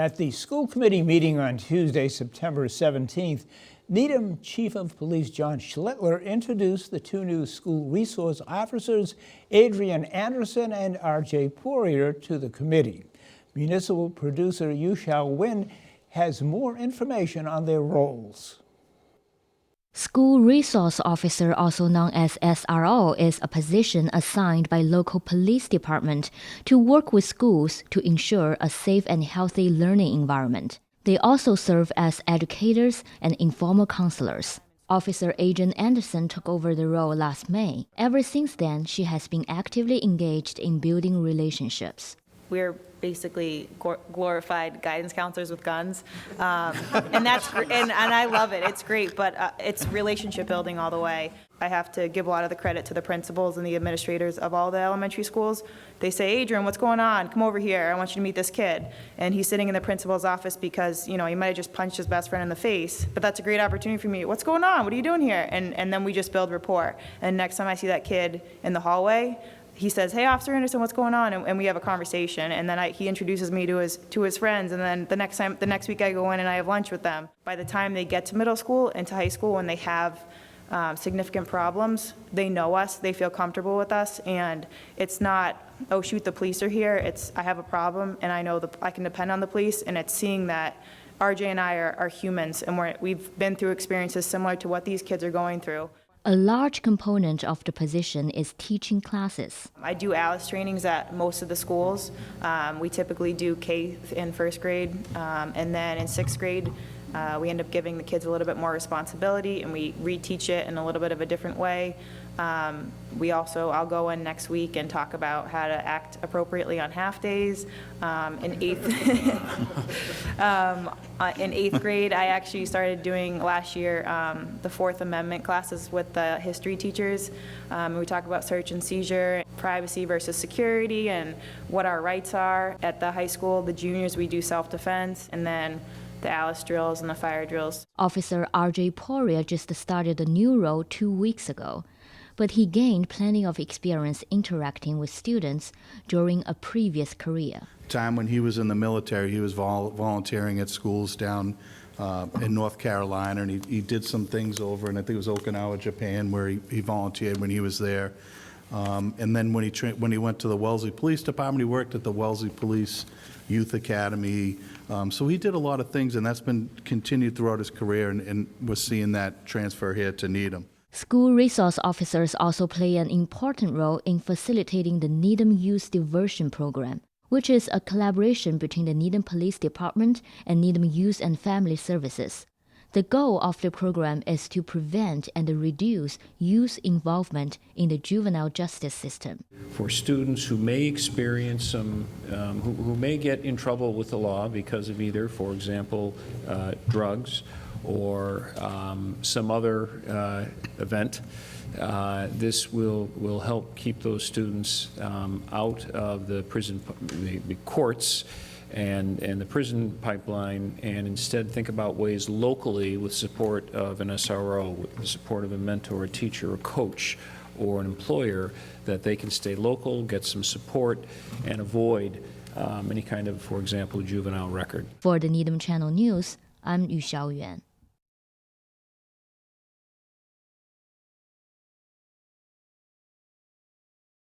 At the school committee meeting on Tuesday, September 17th, Needham Chief of Police John Schlittler introduced the two new school resource officers, Adrian Anderson and RJ Pouria, to the committee. Municipal producer Yu Xiao Win has more information on their roles. School Resource Officer, also known as SRO, is a position assigned by local police department to work with schools to ensure a safe and healthy learning environment. They also serve as educators and informal counselors. Officer Adrian Anderson took over the role last May. Ever since then, she has been actively engaged in building relationships. We're basically glorified guidance counselors with guns, and I love it. It's great, but it's relationship building all the way. I have to give a lot of the credit to the principals and the administrators of all the elementary schools. They say, Adrian, what's going on? Come over here. I want you to meet this kid. And he's sitting in the principal's office because, he might have just punched his best friend in the face, but that's a great opportunity for me. What's going on? What are you doing here? And then we just build rapport. And next time I see that kid in the hallway, he says, hey, Officer Anderson, what's going on? And we have a conversation, and then he introduces me to his friends, and then the next week I go in and I have lunch with them. By the time they get to middle school and to high school, when they have significant problems, they know us, they feel comfortable with us, and it's not, oh shoot, the police are here. It's, I have a problem, and I know I can depend on the police, and it's seeing that RJ and I are humans, and we've been through experiences similar to what these kids are going through. A large component of the position is teaching classes. I do ALICE trainings at most of the schools. We typically do K and first grade, and then in sixth grade, we end up giving the kids a little bit more responsibility, and we reteach it in a little bit of a different way. I'll go in next week and talk about how to act appropriately on half days. In eighth grade, I actually started doing last year the Fourth Amendment classes with the history teachers. We talk about search and seizure, privacy versus security, and what our rights are. At the high school, the juniors, we do self-defense, and then the ALICE drills and the fire drills. Officer RJ Pouria just started a new role 2 weeks ago, but he gained plenty of experience interacting with students during a previous career. Time when he was in the military, he was volunteering at schools down in North Carolina, and he did some things over, and I think it was Okinawa, Japan, where he volunteered when he was there. And then when he went to the Wellesley Police Department, he worked at the Wellesley Police Youth Academy. So he did a lot of things, and that's been continued throughout his career, and we're seeing that transfer here to Needham. School resource officers also play an important role in facilitating the Needham Youth Diversion Program, which is a collaboration between the Needham Police Department and Needham Youth and Family Services. The goal of the program is to prevent and reduce youth involvement in the juvenile justice system. For students who may experience some, who may get in trouble with the law because of either, for example, drugs or some other event, this will help keep those students out of the prison, the courts, and the prison pipeline, and instead think about ways locally with support of an SRO, with the support of a mentor, a teacher, a coach, or an employer, that they can stay local, get some support, and avoid any kind of, for example, juvenile record. For the Needham Channel News, I'm Yu Xiaoyuan.